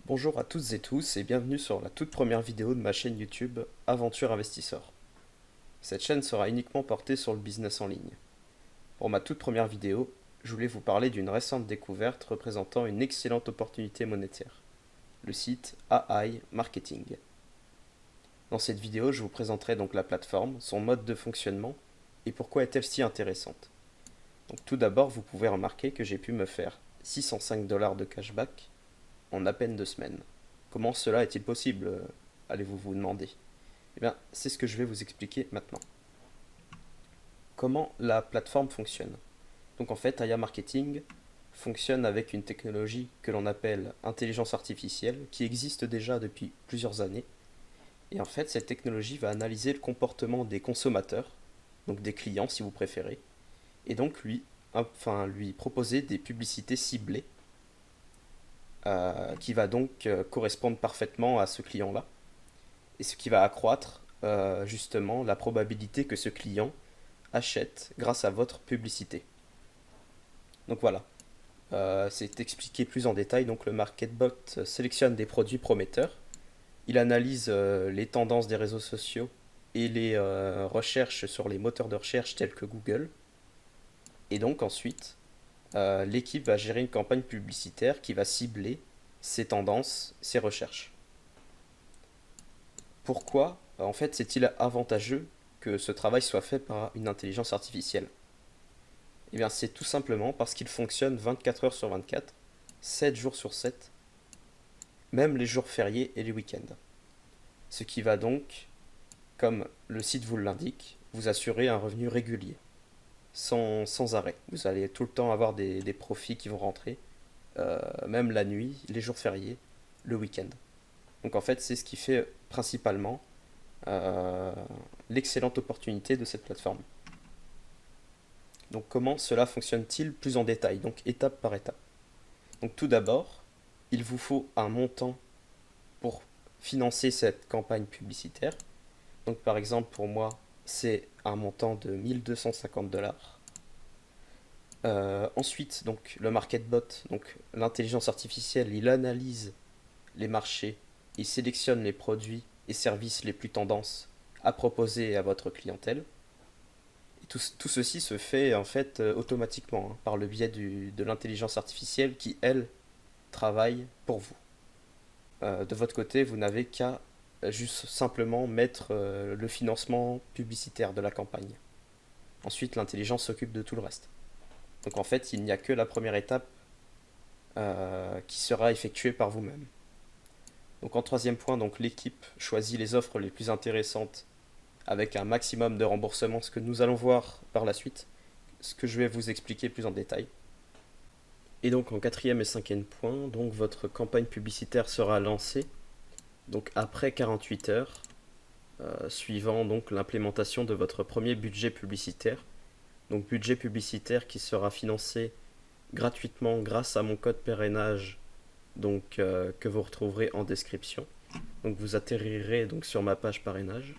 Bonjour à toutes et tous et bienvenue sur la toute première vidéo de ma chaîne YouTube Aventure Investisseur. Cette chaîne sera uniquement portée sur le business en ligne. Pour ma toute première vidéo, je voulais vous parler d'une récente découverte représentant une excellente opportunité monétaire, le site AI Marketing. Dans cette vidéo, je vous présenterai donc la plateforme, son mode de fonctionnement et pourquoi est-elle si intéressante. Donc tout d'abord, vous pouvez remarquer que j'ai pu me faire 605 dollars de cashback en à peine 2 semaines. Comment cela est-il possible, allez-vous vous demander? Eh bien, c'est ce que je vais vous expliquer maintenant. Comment la plateforme fonctionne? Donc en fait, Aya Marketing fonctionne avec une technologie que l'on appelle intelligence artificielle, qui existe déjà depuis plusieurs années. Et en fait, cette technologie va analyser le comportement des consommateurs, donc des clients si vous préférez, et donc lui proposer des publicités ciblées qui va donc correspondre parfaitement à ce client-là, et ce qui va accroître justement la probabilité que ce client achète grâce à votre publicité. Donc voilà, c'est expliqué plus en détail. Donc le MarketBot sélectionne des produits prometteurs, il analyse les tendances des réseaux sociaux et les recherches sur les moteurs de recherche tels que Google. Et donc ensuite, l'équipe va gérer une campagne publicitaire qui va cibler ces tendances, ces recherches. Pourquoi en fait c'est-il avantageux que ce travail soit fait par une intelligence artificielle? Eh bien c'est tout simplement parce qu'il fonctionne 24 heures sur 24, 7 jours sur 7, même les jours fériés et les week-ends. Ce qui va donc, comme le site vous l'indique, vous assurer un revenu régulier, sans arrêt. Vous allez tout le temps avoir des profits qui vont rentrer, même la nuit, les jours fériés, le week-end. Donc en fait c'est ce qui fait principalement euh, l'excellente opportunité de cette plateforme. Donc comment cela fonctionne-t-il plus en détail, donc étape par étape. Donc tout d'abord, il vous faut un montant pour financer cette campagne publicitaire. Donc par exemple pour moi, c'est un montant de 1250 dollars. Ensuite, donc le marketbot, donc l'intelligence artificielle, il analyse les marchés, il sélectionne les produits et services les plus tendances à proposer à votre clientèle. Et tout ceci se fait en fait automatiquement, hein, par le biais de l'intelligence artificielle qui, elle, travaille pour vous. De votre côté, vous n'avez qu'à juste simplement mettre le financement publicitaire de la campagne. Ensuite, l'intelligence s'occupe de tout le reste. Donc en fait, il n'y a que la première étape qui sera effectuée par vous-même. Donc en troisième point, donc l'équipe choisit les offres les plus intéressantes avec un maximum de remboursement, ce que nous allons voir par la suite, ce que je vais vous expliquer plus en détail. Et donc en quatrième et cinquième point, donc votre campagne publicitaire sera lancée donc après 48 heures, suivant donc l'implémentation de votre premier budget publicitaire. Donc budget publicitaire qui sera financé gratuitement grâce à mon code parrainage donc que vous retrouverez en description. Donc vous atterrirez donc sur ma page parrainage.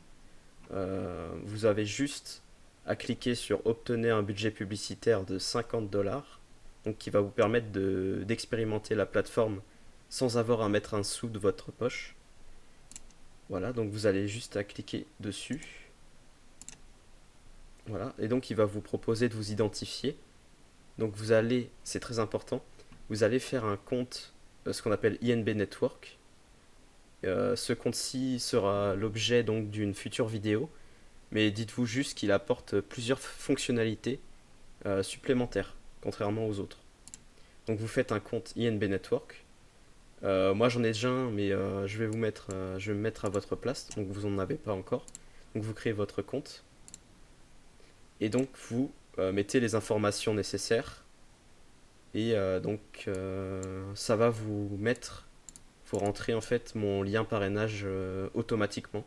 Vous avez juste à cliquer sur obtenir un budget publicitaire de 50 dollars, donc qui va vous permettre d'expérimenter la plateforme sans avoir à mettre un sou de votre poche. Voilà, donc vous allez juste à cliquer dessus. Voilà, et donc il va vous proposer de vous identifier. Donc vous allez, c'est très important, vous allez faire un compte, ce qu'on appelle INB Network. Ce compte-ci sera l'objet donc d'une future vidéo, mais dites-vous juste qu'il apporte plusieurs fonctionnalités supplémentaires, contrairement aux autres. Donc vous faites un compte INB Network. Moi j'en ai déjà un, mais je vais me mettre à votre place, donc vous n'en avez pas encore. Donc vous créez votre compte, et donc vous mettez les informations nécessaires, et ça va vous rentrer en fait mon lien parrainage automatiquement.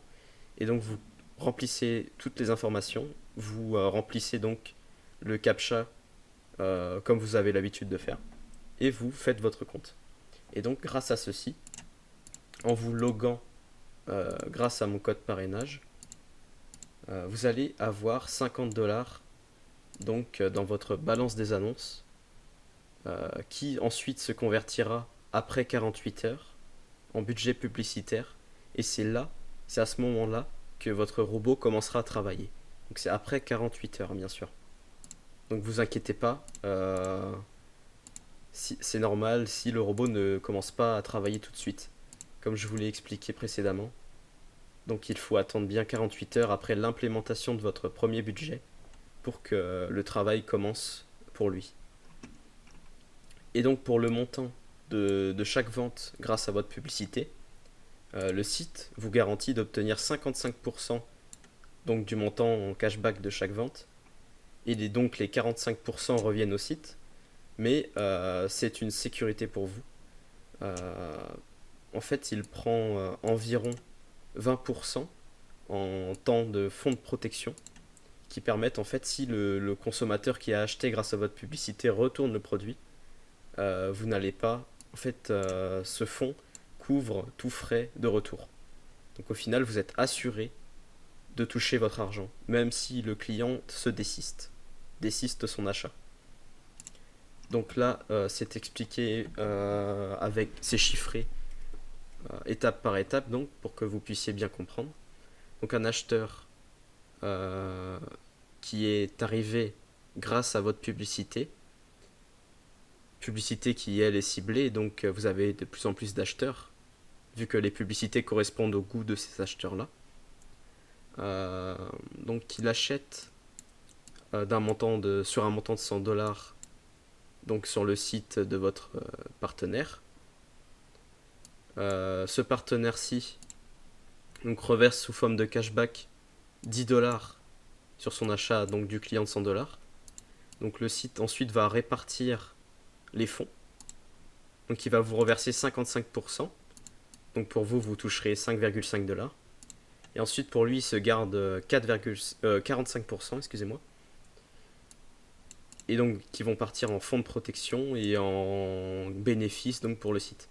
Et donc vous remplissez toutes les informations, vous remplissez donc le CAPTCHA comme vous avez l'habitude de faire, et vous faites votre compte. Et donc grâce à ceci, en vous loguant grâce à mon code parrainage, vous allez avoir 50 dollars donc dans votre balance des annonces qui ensuite se convertira après 48 heures en budget publicitaire, et c'est à ce moment-là que votre robot commencera à travailler. Donc c'est après 48 heures, bien sûr. Donc vous inquiétez pas, c'est normal si le robot ne commence pas à travailler tout de suite, comme je vous l'ai expliqué précédemment. Donc il faut attendre bien 48 heures après l'implémentation de votre premier budget pour que le travail commence pour lui. Et donc pour le montant de chaque vente grâce à votre publicité, le site vous garantit d'obtenir 55% donc, du montant en cashback de chaque vente. Et donc les 45% reviennent au site. Mais c'est une sécurité pour vous. En fait, il prend environ 20% en temps de fonds de protection qui permettent, en fait, si le consommateur qui a acheté grâce à votre publicité retourne le produit, vous n'allez pas, en fait, ce fonds couvre tout frais de retour. Donc au final, vous êtes assuré de toucher votre argent, même si le client se désiste son achat. Donc là, c'est expliqué c'est chiffré étape par étape, donc pour que vous puissiez bien comprendre. Donc un acheteur qui est arrivé grâce à votre publicité qui elle est ciblée, donc vous avez de plus en plus d'acheteurs, vu que les publicités correspondent au goût de ces acheteurs-là. Donc il achète sur un montant de 100 $, donc sur le site de votre partenaire. Ce partenaire-ci donc reverse sous forme de cashback 10 $ sur son achat donc du client de 100 $. Donc le site ensuite va répartir les fonds. Donc il va vous reverser 55%. Donc pour vous, vous toucherez 5,5 $. Et ensuite pour lui, il se garde 45%, excusez-moi. Et donc qui vont partir en fonds de protection et en bénéfices donc pour le site.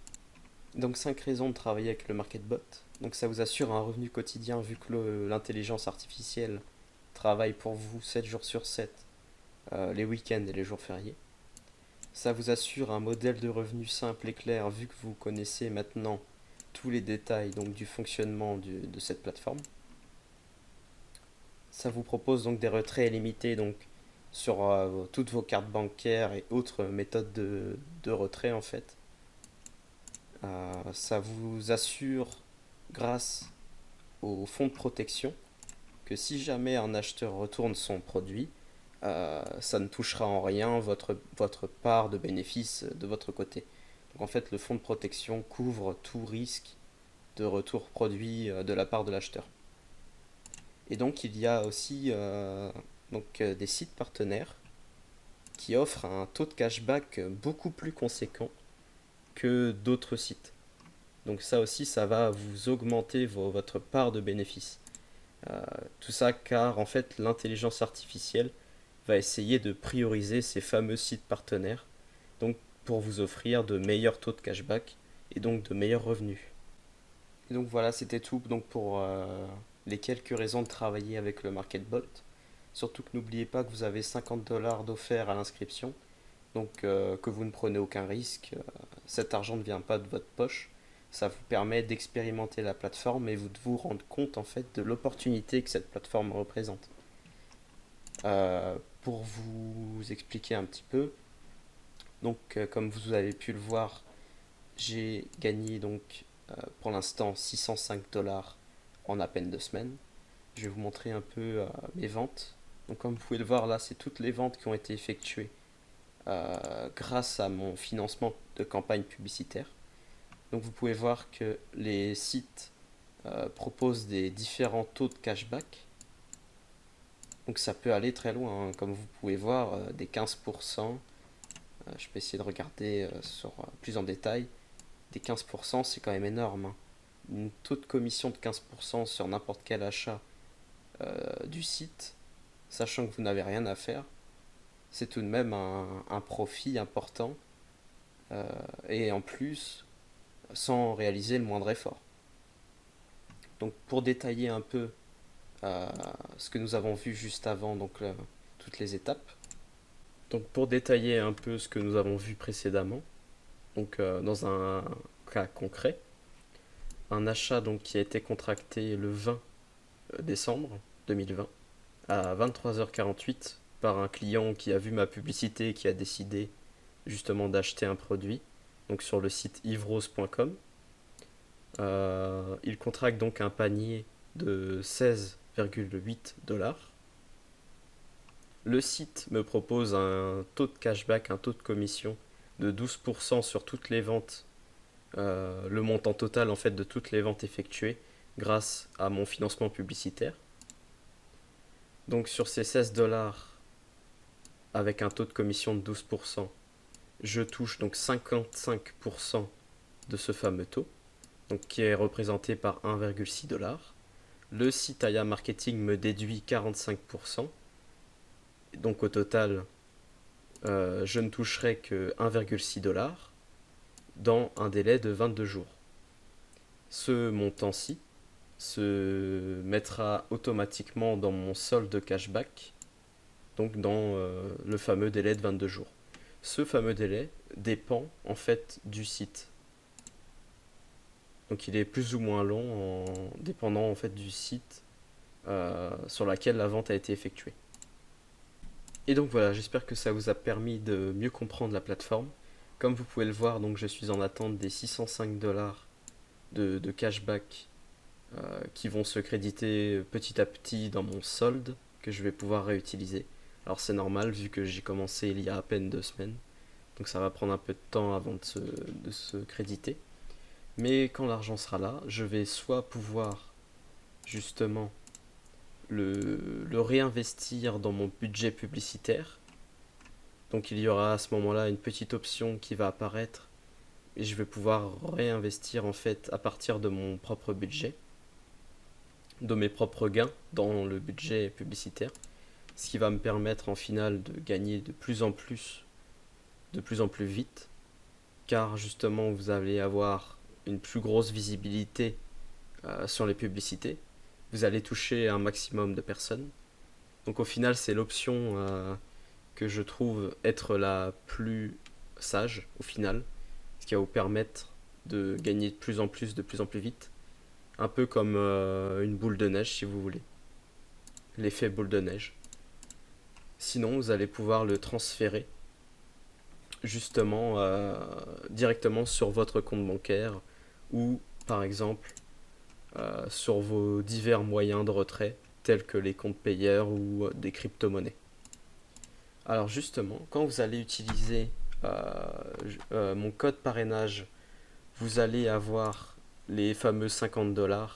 Donc 5 raisons de travailler avec le MarketBot. Donc ça vous assure un revenu quotidien vu que l'intelligence artificielle travaille pour vous 7 jours sur 7, les week-ends et les jours fériés. Ça vous assure un modèle de revenu simple et clair vu que vous connaissez maintenant tous les détails donc, du fonctionnement de cette plateforme. Ça vous propose donc des retraits illimités donc, sur toutes vos cartes bancaires et autres méthodes de retrait en fait. Ça vous assure grâce au fonds de protection que si jamais un acheteur retourne son produit, ça ne touchera en rien votre part de bénéfice de votre côté. Donc en fait, le fonds de protection couvre tout risque de retour produit de la part de l'acheteur. Et donc il y a aussi des sites partenaires qui offrent un taux de cashback beaucoup plus conséquent que d'autres sites. Donc ça aussi, ça va vous augmenter votre part de bénéfice. Tout ça car en fait l'intelligence artificielle va essayer de prioriser ces fameux sites partenaires donc pour vous offrir de meilleurs taux de cashback et donc de meilleurs revenus. Et donc voilà, c'était tout donc pour les quelques raisons de travailler avec le MarketBot. Surtout que n'oubliez pas que vous avez 50 $ d'offert à l'inscription, donc que vous ne prenez aucun risque. Cet argent ne vient pas de votre poche. Ça vous permet d'expérimenter la plateforme et de vous rendre compte en fait de l'opportunité que cette plateforme représente. Pour vous expliquer un petit peu, donc comme vous avez pu le voir, j'ai gagné donc pour l'instant 605 $ en à peine 2 semaines. Je vais vous montrer un peu mes ventes. Donc comme vous pouvez le voir là, c'est toutes les ventes qui ont été effectuées grâce à mon financement de campagne publicitaire. Donc vous pouvez voir que les sites proposent des différents taux de cashback. Donc ça peut aller très loin, hein. Comme vous pouvez voir, des 15%. Je peux essayer de regarder plus en détail. Des 15%, c'est quand même énorme, hein. Un taux de commission de 15% sur n'importe quel achat du site, sachant que vous n'avez rien à faire, c'est tout de même un profit important et en plus sans réaliser le moindre effort. Donc pour détailler un peu ce que nous avons vu juste avant, donc toutes les étapes. Donc pour détailler un peu ce que nous avons vu précédemment, donc dans un cas concret, un achat donc qui a été contracté le 20 décembre 2020 à 23h48 par un client qui a vu ma publicité et qui a décidé justement d'acheter un produit, donc sur le site yverose.com. Il contracte donc un panier de 16,8 $. Le site me propose un taux de cashback, un taux de commission de 12% sur toutes les ventes, le montant total en fait de toutes les ventes effectuées grâce à mon financement publicitaire. Donc sur ces 16 $ avec un taux de commission de 12%, je touche donc 55% de ce fameux taux, donc qui est représenté par 1,6 $. Le site Aya Marketing me déduit 45%, donc au total, je ne toucherai que 1,6 $ dans un délai de 22 jours. Ce montant-ci se mettra automatiquement dans mon solde cashback, donc dans le fameux délai de 22 jours. Ce fameux délai dépend en fait du site. Donc il est plus ou moins long en dépendant en fait du site sur lequel la vente a été effectuée. Et donc voilà, j'espère que ça vous a permis de mieux comprendre la plateforme. Comme vous pouvez le voir, donc je suis en attente des 605 $ de cashback qui vont se créditer petit à petit dans mon solde que je vais pouvoir réutiliser. Alors c'est normal vu que j'ai commencé il y a à peine 2 semaines, donc ça va prendre un peu de temps avant de se créditer. Mais quand l'argent sera là, je vais soit pouvoir justement le réinvestir dans mon budget publicitaire. Donc il y aura à ce moment-là une petite option qui va apparaître et je vais pouvoir réinvestir en fait à partir de mon propre budget, de mes propres gains dans le budget publicitaire, ce qui va me permettre en final de gagner de plus en plus vite, car justement vous allez avoir une plus grosse visibilité sur les publicités, vous allez toucher un maximum de personnes. Donc au final c'est l'option que je trouve être la plus sage au final, ce qui va vous permettre de gagner de plus en plus vite, un peu comme une boule de neige si vous voulez, l'effet boule de neige. Sinon vous allez pouvoir le transférer justement directement sur votre compte bancaire ou par exemple sur vos divers moyens de retrait tels que les comptes payeurs ou des crypto-monnaies. Alors justement, quand vous allez utiliser mon code parrainage, vous allez avoir les fameux 50 $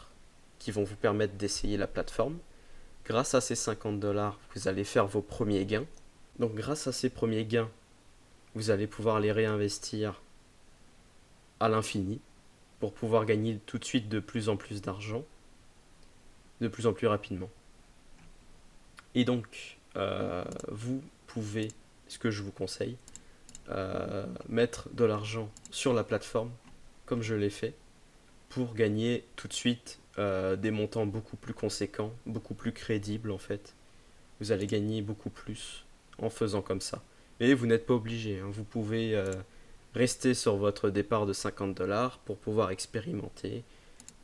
qui vont vous permettre d'essayer la plateforme. Grâce à ces 50 $, vous allez faire vos premiers gains. Donc grâce à ces premiers gains, vous allez pouvoir les réinvestir à l'infini pour pouvoir gagner tout de suite de plus en plus d'argent, de plus en plus rapidement. Et donc, vous pouvez, ce que je vous conseille, mettre de l'argent sur la plateforme, comme je l'ai fait, pour gagner tout de suite des montants beaucoup plus conséquents, beaucoup plus crédibles en fait. Vous allez gagner beaucoup plus en faisant comme ça. Mais vous n'êtes pas obligé, hein. Vous pouvez rester sur votre départ de 50 $ pour pouvoir expérimenter,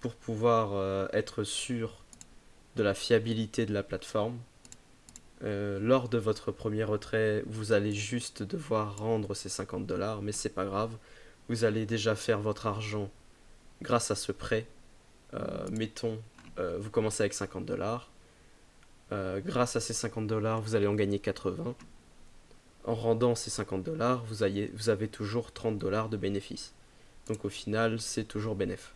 pour pouvoir être sûr de la fiabilité de la plateforme. Lors de votre premier retrait, vous allez juste devoir rendre ces 50 $, mais c'est pas grave. Vous allez déjà faire votre argent grâce à ce prêt. Mettons, vous commencez avec 50 $. Grâce à ces 50 $, vous allez en gagner 80. En rendant ces 50 $, vous avez toujours 30 $ de bénéfice. Donc au final, c'est toujours bénéf.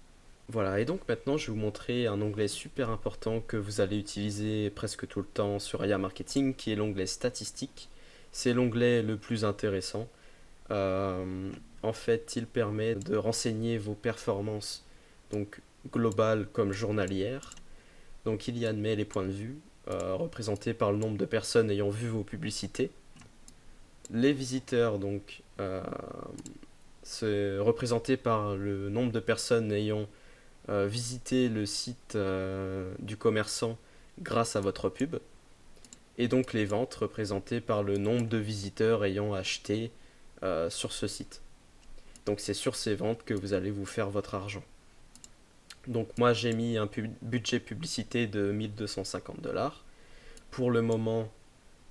Voilà, et donc maintenant je vais vous montrer un onglet super important que vous allez utiliser presque tout le temps sur Aya Marketing, qui est l'onglet Statistiques. C'est l'onglet le plus intéressant. En fait, il permet de renseigner vos performances, donc globales comme journalières. Donc il y admet les points de vue, représentés par le nombre de personnes ayant vu vos publicités. Les visiteurs, donc, c'est représenté par le nombre de personnes ayant visité le site du commerçant grâce à votre pub. Et donc les ventes représentées par le nombre de visiteurs ayant acheté sur ce site. Donc c'est sur ces ventes que vous allez vous faire votre argent. Donc moi j'ai mis un budget publicité de 1250 $. Pour le moment,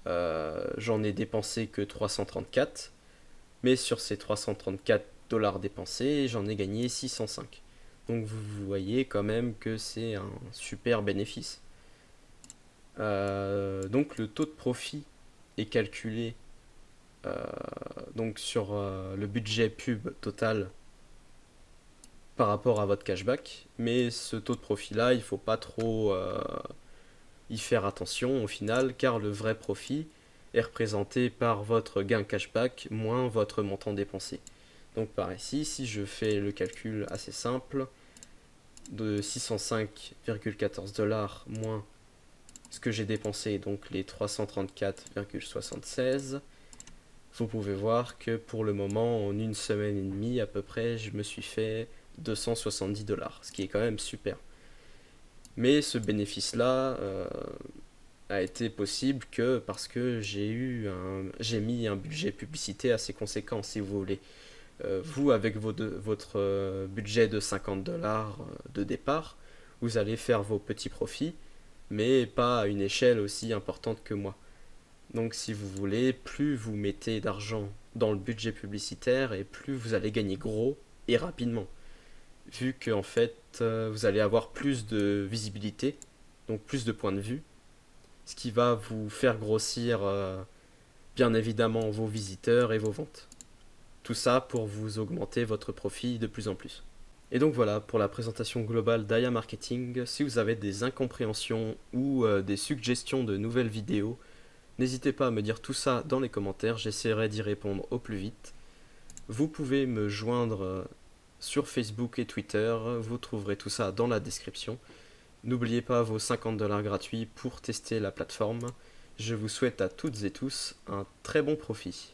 j'en ai dépensé que 334, mais sur ces 334 $ dépensés, j'en ai gagné 605. Donc vous voyez quand même que c'est un super bénéfice. Donc le taux de profit est calculé donc sur le budget pub total par rapport à votre cashback, mais ce taux de profit là, il faut pas trop y faire attention au final, car le vrai profit est représenté par votre gain cashback moins votre montant dépensé. Donc par ici, si je fais le calcul assez simple, de 605,14 $ moins ce que j'ai dépensé, donc les 334,76, vous pouvez voir que pour le moment, en une semaine et demie à peu près, je me suis fait 270 $, ce qui est quand même super. Mais ce bénéfice-là a été possible que parce que j'ai mis un budget publicité assez conséquent, si vous voulez. Vous, avec votre budget de 50 $ de départ, vous allez faire vos petits profits, mais pas à une échelle aussi importante que moi. Donc si vous voulez, plus vous mettez d'argent dans le budget publicitaire et plus vous allez gagner gros et rapidement. Vu que en fait, vous allez avoir plus de visibilité, donc plus de points de vue, ce qui va vous faire grossir bien évidemment vos visiteurs et vos ventes. Tout ça pour vous augmenter votre profit de plus en plus. Et donc voilà pour la présentation globale d'Aya Marketing. Si vous avez des incompréhensions ou des suggestions de nouvelles vidéos, n'hésitez pas à me dire tout ça dans les commentaires, j'essaierai d'y répondre au plus vite. Vous pouvez me joindre sur Facebook et Twitter, vous trouverez tout ça dans la description. N'oubliez pas vos 50 $ gratuits pour tester la plateforme. Je vous souhaite à toutes et tous un très bon profit.